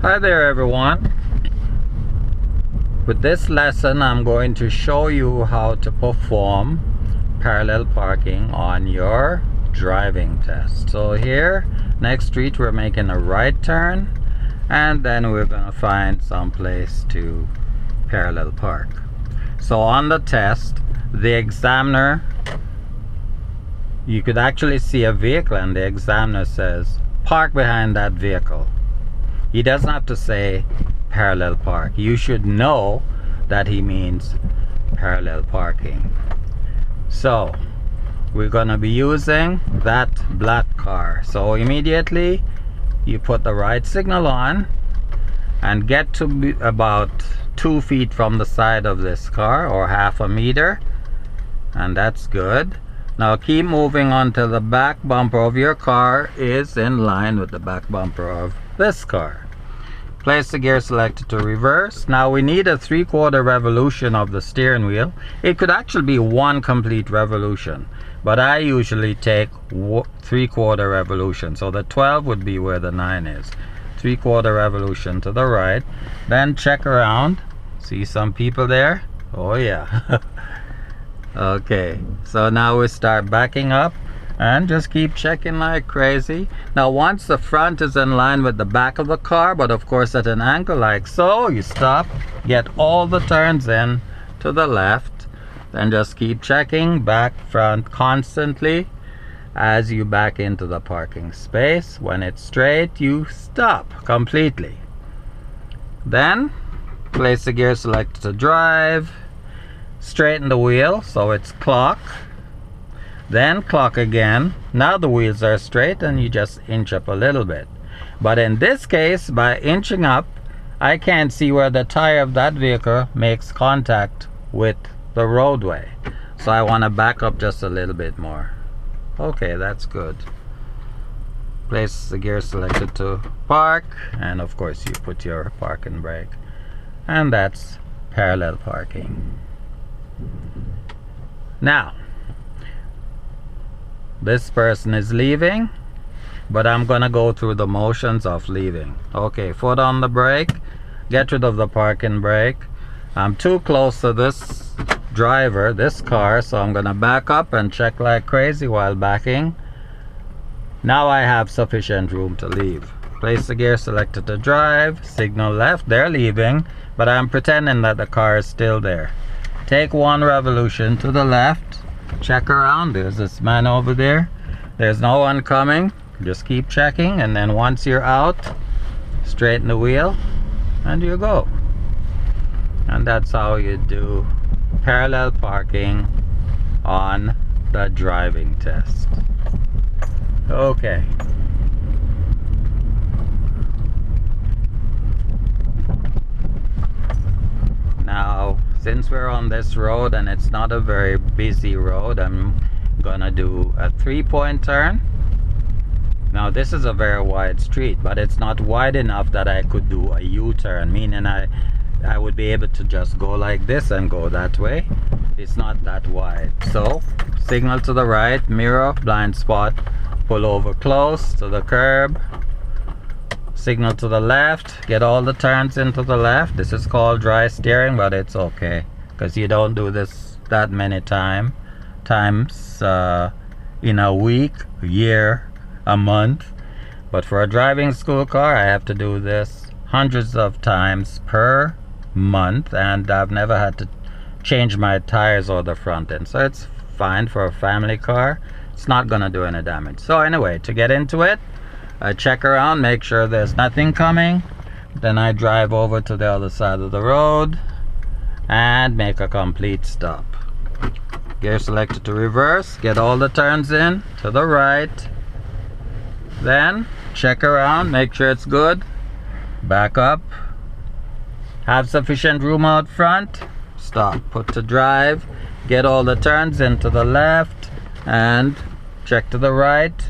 Hi there everyone. With this lesson I'm going to show you how to perform parallel parking on your driving test. So here, next street, we're making a right turn and then we're going to find some place to parallel park. So on the test, the examiner, you could actually see a vehicle and the examiner says park behind that vehicle. He doesn't have to say parallel park. You should know that he means parallel parking. So we're going to be using that black car. So immediately you put the right signal on and get to be about 2 feet from the side of this car, or half a meter, and that's good. Now keep moving until the back bumper of your car is in line with the back bumper of this car. Place the gear selected to reverse. Now we need a 3/4 revolution of the steering wheel. It could actually be 1 complete revolution, but I usually take 3/4 revolution. So the 12 would be where the 9 is. 3/4 revolution to the right. Then check around. See some people there? Oh yeah. Okay, so now we start backing up and just keep checking like crazy. Now once the front is in line with the back of the car, but of course at an angle like so, you stop, get all the turns in to the left, then just keep checking back, front constantly as you back into the parking space. When it's straight, you stop completely. Then place the gear selected to drive, straighten the wheel so it's clock, then clock again. Now the wheels are straight and you just inch up a little bit. But in this case, by inching up, I can't see where the tire of that vehicle makes contact with the roadway. So I want to back up just a little bit more. Okay, that's good. Place the gear selected to park, and of course you put your parking brake. And that's parallel parking. Now, this person is leaving, but I'm gonna go through the motions of leaving. Okay, foot on the brake, get rid of the parking brake. I'm too close to this driver, this car, so I'm gonna back up and check like crazy while backing. Now I have sufficient room to leave. Place the gear selected to drive, signal left, they're leaving, but I'm pretending that the car is still there. Take 1 revolution to the left, check around, there's this man over there, there's no one coming, just keep checking, and then once you're out, straighten the wheel and you go. And that's how you do parallel parking on the driving test. Okay. Now since we're on this road and it's not a very busy road, I'm gonna do a 3-point turn. Now this is a very wide street, but it's not wide enough that I could do a U-turn, meaning I would be able to just go like this and go that way. It's not that wide. So signal to the right, mirror, blind spot, pull over close to the curb. Signal to the left, get all the turns into the left. This is called dry steering, but it's okay because you don't do this that many times in a week, a year, a month. But for a driving school car, I have to do this hundreds of times per month, and I've never had to change my tires or the front end, so it's fine for a family car. It's not gonna do any damage. So anyway, to get into it, I check around, make sure there's nothing coming. Then I drive over to the other side of the road and make a complete stop. Gear selected to reverse, get all the turns in to the right. Then check around, make sure it's good. Back up. Have sufficient room out front. Stop. Put to drive. Get all the turns into the left and check to the right.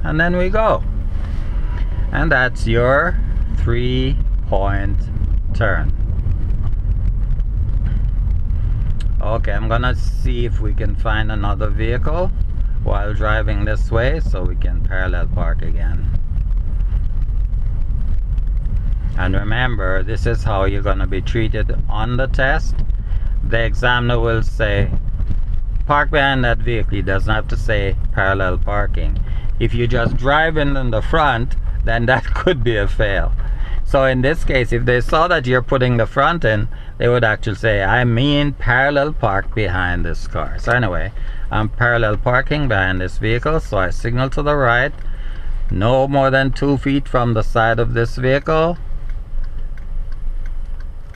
And then we go. And that's your 3-point turn. Okay, I'm gonna see if we can find another vehicle while driving this way so we can parallel park again. And remember, this is how you're going to be treated on the test. The examiner will say, park behind that vehicle. He doesn't have to say parallel parking. If you just drive in the front, then that could be a fail. So in this case, if they saw that you're putting the front in, they would actually say, I mean parallel park behind this car. So anyway, I'm parallel parking behind this vehicle, so I signal to the right, no more than 2 feet from the side of this vehicle,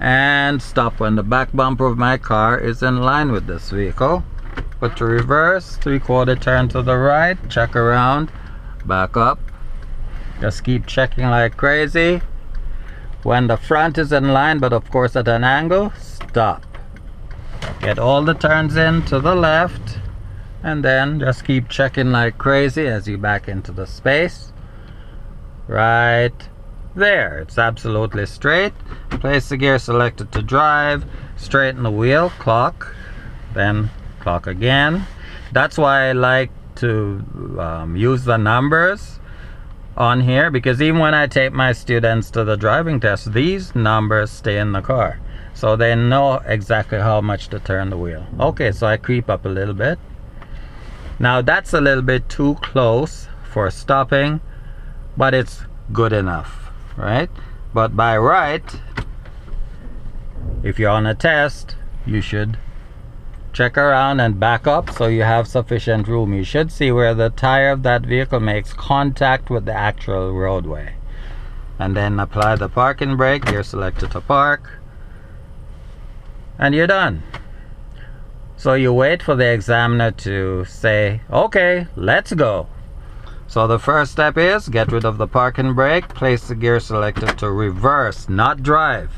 and stop when the back bumper of my car is in line with this vehicle. Put to reverse, 3/4 turn to the right, check around, back up. Just keep checking like crazy. When the front is in line, but of course at an angle, stop. Get all the turns in to the left, and then just keep checking like crazy as you back into the space. Right there, it's absolutely straight. Place the gear selected to drive, straighten the wheel, clock, then clock again. That's why I like to use the numbers on here, because even when I take my students to the driving test, these numbers stay in the car, so they know exactly how much to turn the wheel. Okay, so I creep up a little bit. Now that's a little bit too close for stopping, but it's good enough, right? But by right, if you're on a test, you should check around and back up so you have sufficient room. You should see where the tire of that vehicle makes contact with the actual roadway. And then apply the parking brake, gear selected to park, and you're done. So you wait for the examiner to say, okay, let's go. So the first step is get rid of the parking brake, place the gear selected to reverse, not drive.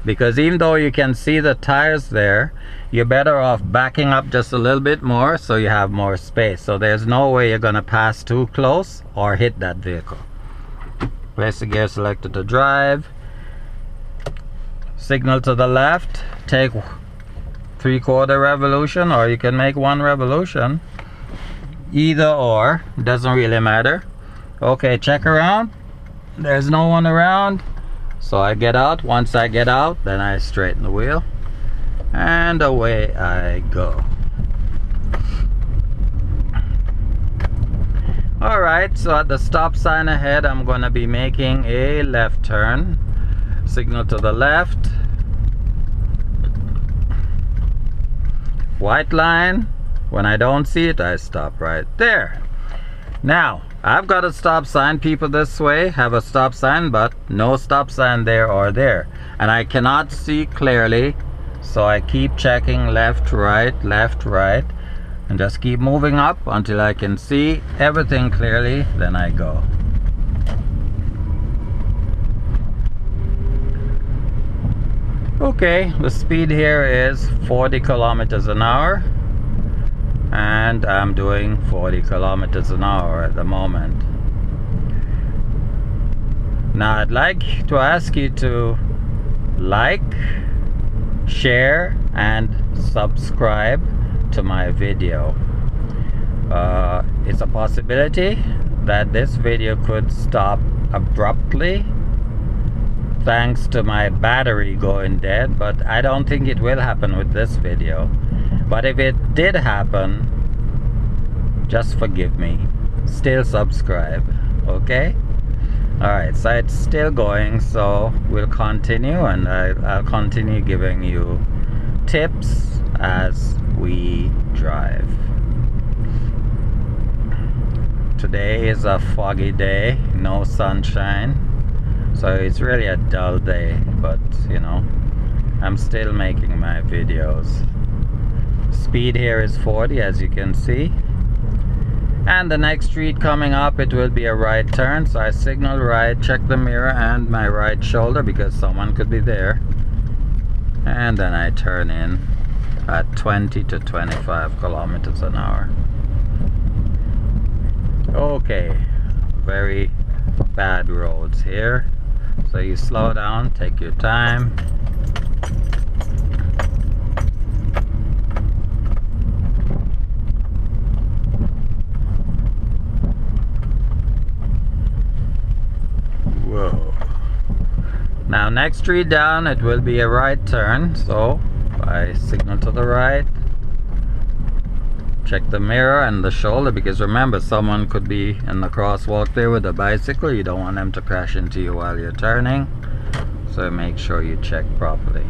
Because even though you can see the tires there, you're better off backing up just a little bit more so you have more space. So there's no way you're going to pass too close or hit that vehicle. Place the gear selected to drive. Signal to the left. Take 3/4 revolution, or you can make 1 revolution. Either or, doesn't really matter. Okay, check around. There's no one around. So I get out. Once I get out, then I straighten the wheel, and away I go. Alright, so at the stop sign ahead, I'm going to be making a left turn. Signal to the left. White line. When I don't see it, I stop right there. Now, I've got a stop sign. People this way have a stop sign, but no stop sign there or there. And I cannot see clearly, so I keep checking left, right, and just keep moving up until I can see everything clearly, then I go. Okay, the speed here is 40 kilometers an hour. And I'm doing 40 kilometers an hour at the moment. Now I'd like to ask you to like, share, and subscribe to my video. It's a possibility that this video could stop abruptly thanks to my battery going dead, but I don't think it will happen with this video. But if it did happen, just forgive me. Still subscribe, okay? Alright, so it's still going, so we'll continue, and I'll continue giving you tips as we drive. Today is a foggy day, no sunshine, so it's really a dull day, but you know, I'm still making my videos. Speed here is 40, as you can see, and the next street coming up, it will be a right turn, so I signal right, check the mirror and my right shoulder because someone could be there, and then I turn in at 20 to 25 kilometers an hour. Okay, very bad roads here, so you slow down, take your time. Whoa, Now next street down it will be a right turn, so I signal to the right, check the mirror and the shoulder, because remember, someone could be in the crosswalk there with a bicycle. You don't want them to crash into you while you're turning, so make sure you check properly.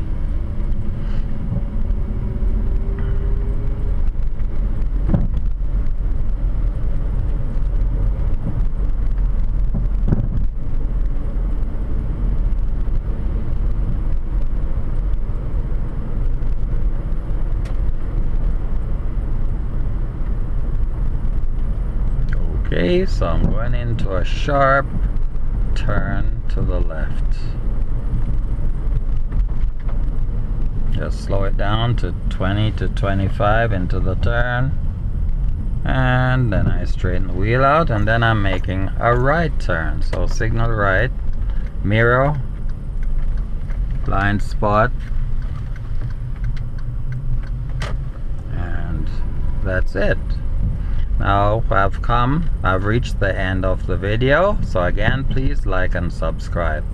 Okay, so I'm going into a sharp turn to the left. Just slow it down to 20 to 25 into the turn, and then I straighten the wheel out, and then I'm making a right turn. So signal right, mirror, blind spot, and that's it. Now I've reached the end of the video, so again, please like and subscribe.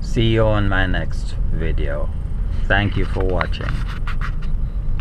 See you on my next video. Thank you for watching.